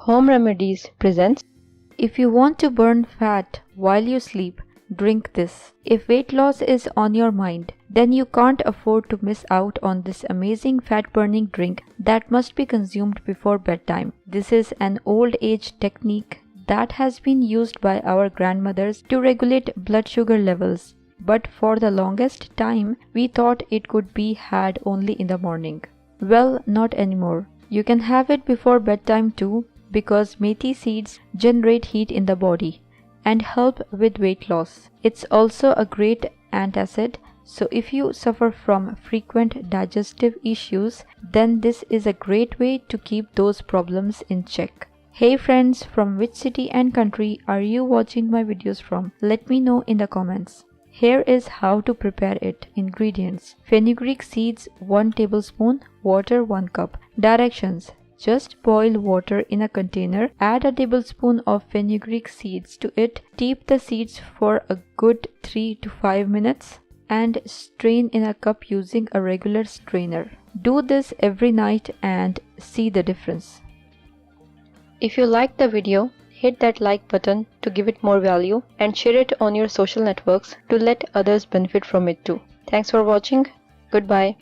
Home Remedies presents. If you want to burn fat while you sleep, drink this. If weight loss is on your mind, then you can't afford to miss out on this amazing fat-burning drink that must be consumed before bedtime. This is an old age technique that has been used by our grandmothers to regulate blood sugar levels. But for the longest time, we thought it could be had only in the morning. Well, not anymore. You can have it before bedtime too, because methi seeds generate heat in the body and help with weight loss. It's also a great antacid, so if you suffer from frequent digestive issues, then this is a great way to keep those problems in check. Hey friends, from which city and country are you watching my videos from? Let me know in the comments. Here is how to prepare it. Ingredients: fenugreek seeds 1 tablespoon, water 1 cup. Directions: just boil water in a container, add a tablespoon of fenugreek seeds to it, steep the seeds for a good 3 to 5 minutes, and strain in a cup using a regular strainer. Do this every night and see the difference. If you liked the video, hit that like button to give it more value and share it on your social networks to let others benefit from it too. Thanks for watching. Goodbye.